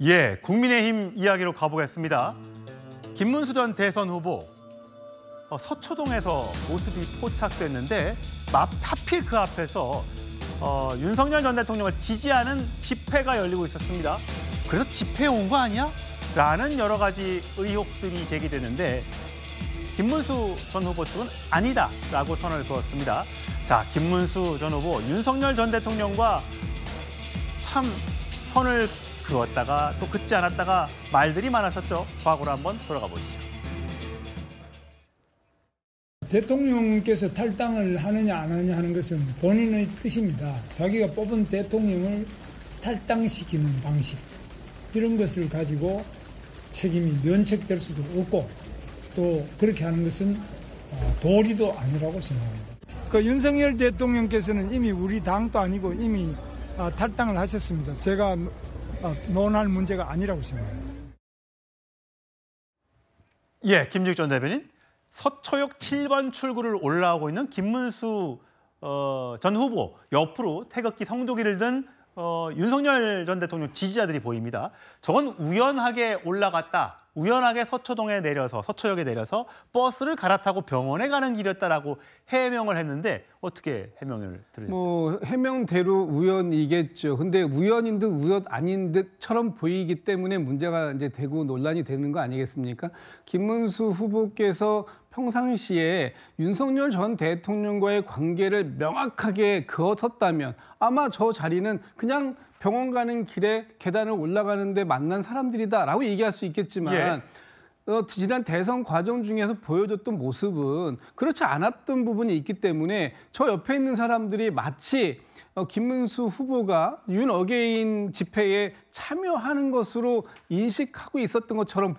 예, 국민의힘 이야기로 가보겠습니다. 김문수 전 대선 후보 서초동에서 모습이 포착됐는데 하필 그 앞에서 윤석열 전 대통령을 지지하는 집회가 열리고 있었습니다. 그래서 집회에 온 거 아니야? 라는 여러 가지 의혹들이 제기되는데 김문수 전 후보 측은 아니다라고 선을 그었습니다. 자, 김문수 전 후보, 윤석열 전 대통령과 참 선을 그었다가 또 긋지 않았다가 말들이 많았었죠. 과거로 한번 돌아가 보시죠. 대통령께서 탈당을 하느냐 안 하느냐 하는 것은 본인의 뜻입니다. 자기가 뽑은 대통령을 탈당시키는 방식, 이런 것을 가지고 책임이 면책될 수도 없고 또 그렇게 하는 것은 도리도 아니라고 생각합니다. 그 윤석열 대통령께서는 이미 우리 당도 아니고 이미 탈당을 하셨습니다. 제가 논할 문제가 아니라고 생각합니다. 예, 김직 전 대변인. 서초역 7번 출구를 올라오고 있는 김문수 전 후보 옆으로 태극기 성조기를 든 윤석열 전 대통령 지지자들이 보입니다. 저건 우연하게 올라갔다. 우연하게 서초동에 내려서 서초역에 내려서 버스를 갈아타고 병원에 가는 길이었다라고 해명을 했는데 어떻게 해명을 들으셨어요? 해명대로 우연이겠죠. 근데 우연인 듯 우연 아닌 듯처럼 보이기 때문에 문제가 이제 되고 논란이 되는 거 아니겠습니까? 김문수 후보께서 평상시에 윤석열 전 대통령과의 관계를 명확하게 그어섰다면 아마 저 자리는 그냥 병원 가는 길에 계단을 올라가는데 만난 사람들이다라고 얘기할 수 있겠지만 지난 대선 과정 중에서 보여줬던 모습은 그렇지 않았던 부분이 있기 때문에 저 옆에 있는 사람들이 마치 김문수 후보가 윤 어게인 집회에 참여하는 것으로 인식하고 있었던 것처럼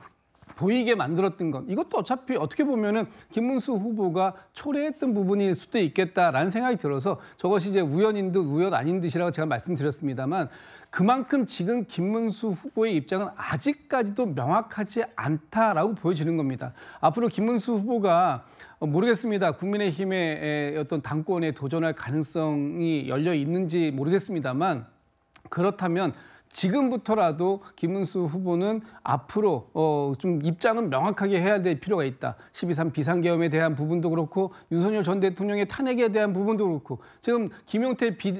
보이게 만들었던 것, 이것도 어차피 어떻게 보면은 김문수 후보가 초래했던 부분일 수도 있겠다라는 생각이 들어서 저것이 이제 우연인 듯 우연 아닌 듯이라고 제가 말씀드렸습니다만 그만큼 지금 김문수 후보의 입장은 아직까지도 명확하지 않다라고 보여지는 겁니다. 앞으로 김문수 후보가 모르겠습니다. 국민의힘의 어떤 당권에 도전할 가능성이 열려 있는지 모르겠습니다만 그렇다면 지금부터라도 김문수 후보는 앞으로 좀 입장은 명확하게 해야 될 필요가 있다. 12.3 비상계엄에 대한 부분도 그렇고 윤석열 전 대통령의 탄핵에 대한 부분도 그렇고 지금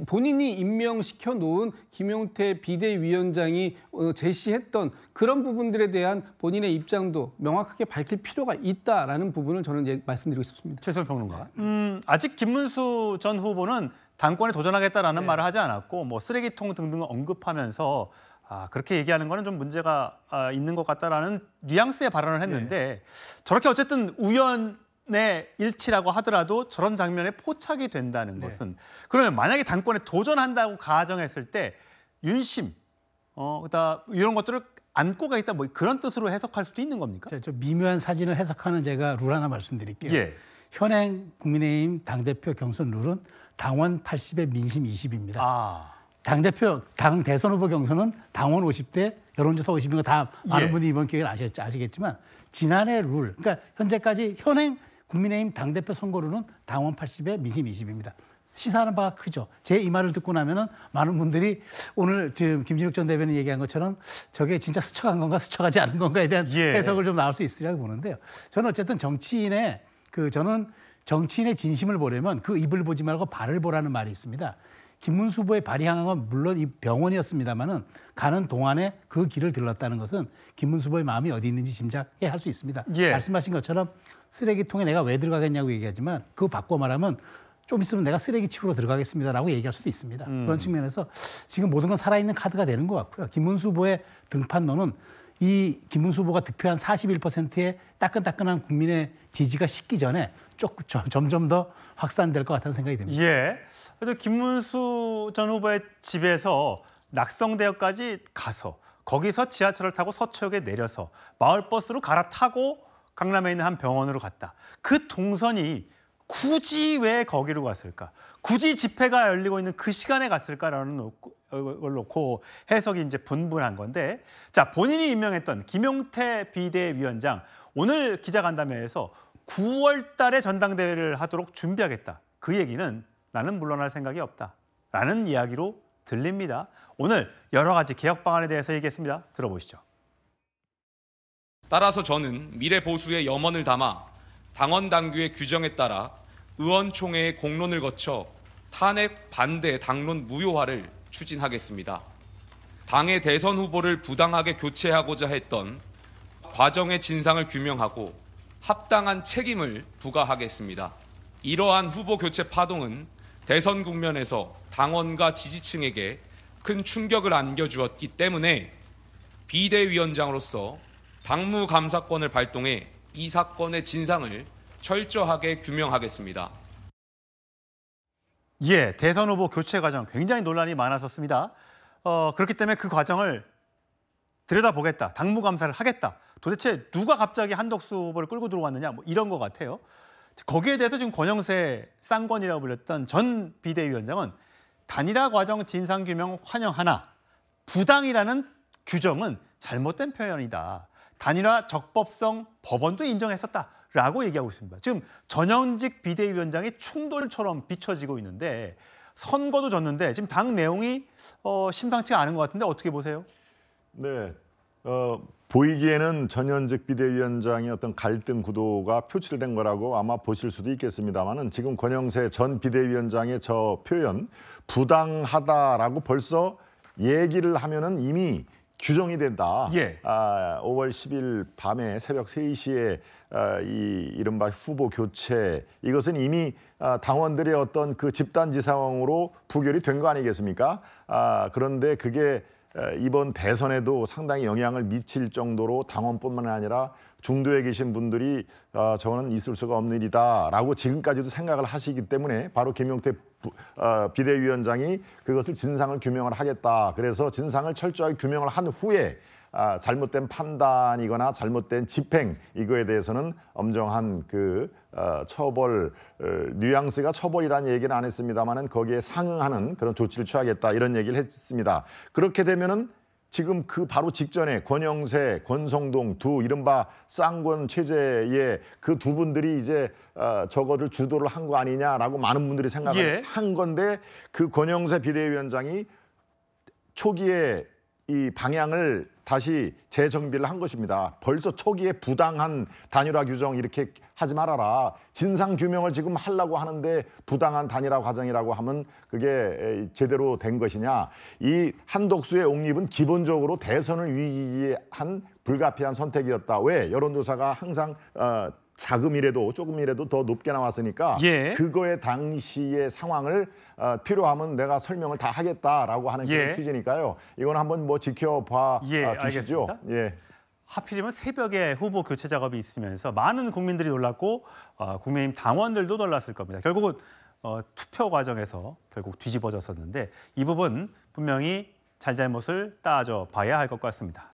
본인이 임명시켜 놓은 김용태 비대위원장이 제시했던 그런 부분들에 대한 본인의 입장도 명확하게 밝힐 필요가 있다라는 부분을 저는 이제 말씀드리고 싶습니다. 최소영 평론가. 아직 김문수 전 후보는 당권에 도전하겠다라는 말을 하지 않았고 뭐 쓰레기통 등등을 언급하면서 그렇게 얘기하는 거는 좀 문제가 있는 것 같다라는 뉘앙스의 발언을 했는데 저렇게 어쨌든 우연의 일치라고 하더라도 저런 장면에 포착이 된다는 것은 그러면 만약에 당권에 도전한다고 가정했을 때 윤심 이런 것들을 안고 가겠다 뭐 그런 뜻으로 해석할 수도 있는 겁니까? 좀 미묘한 사진을 해석하는 제가 룰 하나 말씀드릴게요. 예. 현행 국민의힘 당대표 경선 룰은 당원 80에 민심 20입니다. 당 대선 후보 경선은 당원 50대 여론조사 50인 거 다 많은 분들이 이번 기회에 아시겠지만 지난해 룰, 그러니까 현재까지 현행 국민의힘 당대표 선거 룰은 당원 80에 민심 20입니다. 시사하는 바가 크죠. 제 이 말을 듣고 나면은 많은 분들이 오늘 지금 김진욱 전 대변인 얘기한 것처럼 저게 진짜 스쳐간 건가 스쳐가지 않은 건가에 대한 해석을 좀 나올 수 있으리라고 보는데요. 저는 어쨌든 정치인의 진심을 보려면 그 입을 보지 말고 발을 보라는 말이 있습니다. 김문수 후보의 발이 향한 건 물론 이 병원이었습니다만은 가는 동안에 그 길을 들렀다는 것은 김문수 후보의 마음이 어디 있는지 짐작해 할 수 있습니다. 말씀하신 것처럼 쓰레기통에 내가 왜 들어가겠냐고 얘기하지만 그거 바꿔 말하면 좀 있으면 내가 쓰레기 치우러 들어가겠습니다라고 얘기할 수도 있습니다. 그런 측면에서 지금 모든 건 살아있는 카드가 되는 것 같고요. 김문수 후보의 등판론은 이 김문수 후보가 득표한 41%의 따끈따끈한 국민의 지지가 식기 전에 점점 더 확산될 것 같다는 생각이 듭니다. 예. 그래도 김문수 전 후보의 집에서 낙성대역까지 가서 거기서 지하철을 타고 서초역에 내려서 마을버스로 갈아타고 강남에 있는 한 병원으로 갔다. 그 동선이 굳이 왜 거기로 갔을까? 굳이 집회가 열리고 있는 그 시간에 갔을까라는 걸 놓고 해석이 이제 분분한 건데, 자, 본인이 임명했던 김용태 비대위원장 오늘 기자간담회에서 9월 달에 전당대회를 하도록 준비하겠다. 그 얘기는 나는 물러날 생각이 없다라는 이야기로 들립니다. 오늘 여러 가지 개혁 방안에 대해서 얘기했습니다. 들어보시죠. 따라서 저는 미래 보수의 염원을 담아 당원 당규의 규정에 따라 의원총회의 공론을 거쳐 탄핵 반대 당론 무효화를 추진하겠습니다. 당의 대선 후보를 부당하게 교체하고자 했던 과정의 진상을 규명하고 합당한 책임을 부과하겠습니다. 이러한 후보 교체 파동은 대선 국면에서 당원과 지지층에게 큰 충격을 안겨주었기 때문에 비대위원장으로서 당무감사권을 발동해 이 사건의 진상을 철저하게 규명하겠습니다. 예, 대선 후보 교체 과정 굉장히 논란이 많았었습니다. 그렇기 때문에 그 과정을 들여다보겠다, 당무감사를 하겠다. 도대체 누가 갑자기 한덕수 후보를 끌고 들어왔느냐, 뭐 이런 것 같아요. 거기에 대해서 지금 권영세 쌍권이라고 불렸던 전 비대위원장은 단일화 과정 진상규명 환영하나 부당이라는 규정은 잘못된 표현이다. 단일화 적법성 법원도 인정했었다라고 얘기하고 있습니다. 지금 전현직 비대위원장이 충돌처럼 비춰지고 있는데 선거도 졌는데 지금 당 내용이 심상치가 않은 것 같은데 어떻게 보세요? 네, 보이기에는 전현직 비대위원장의 어떤 갈등 구도가 표출된 거라고 아마 보실 수도 있겠습니다만은 지금 권영세 전 비대위원장의 저 표현 부당하다라고 벌써 얘기를 하면은 이미 규정이 된다. 예. 5월 10일 밤에 새벽 3시에 이 이른바 후보 교체 이것은 이미 당원들의 어떤 그 집단지성으로 부결이 된 거 아니겠습니까? 그런데 그게 이번 대선에도 상당히 영향을 미칠 정도로 당원뿐만 아니라 중도에 계신 분들이 저거는 있을 수가 없는 일이다라고 지금까지도 생각을 하시기 때문에 바로 김용태 비대위원장이 그것을 진상을 규명을 하겠다. 그래서 진상을 철저하게 규명을 한 후에 잘못된 판단이거나 잘못된 집행 이거에 대해서는 엄정한 그 처벌 뉘앙스가 처벌이라는 얘기는 안 했습니다만은 거기에 상응하는 그런 조치를 취하겠다 이런 얘기를 했습니다. 그렇게 되면은 지금 그 바로 직전에 권영세, 권성동 두 이른바 쌍권 체제의 그 두 분들이 이제 저거를 주도를 한 거 아니냐라고 많은 분들이 생각을 한 건데 그 권영세 비대위원장이 초기에 이 방향을 다시 재정비를 한 것입니다. 벌써 초기에 부당한 단일화 규정 이렇게 하지 말아라. 진상 규명을 지금 하려고 하는데 부당한 단일화 과정이라고 하면 그게 제대로 된 것이냐. 이 한덕수의 옹립은 기본적으로 대선을 위한 불가피한 선택이었다. 왜? 여론조사가 항상 자금이라도 조금이라도 더 높게 나왔으니까 그거의 당시의 상황을 필요하면 내가 설명을 다 하겠다라고 하는 그런 취지니까요. 이건 한번 뭐 지켜봐 주시죠. 알겠습니다. 하필이면 새벽에 후보 교체 작업이 있으면서 많은 국민들이 놀랐고 국민의힘 당원들도 놀랐을 겁니다. 결국은 투표 과정에서 결국 뒤집어졌었는데 이 부분 분명히 잘잘못을 따져 봐야 할 것 같습니다.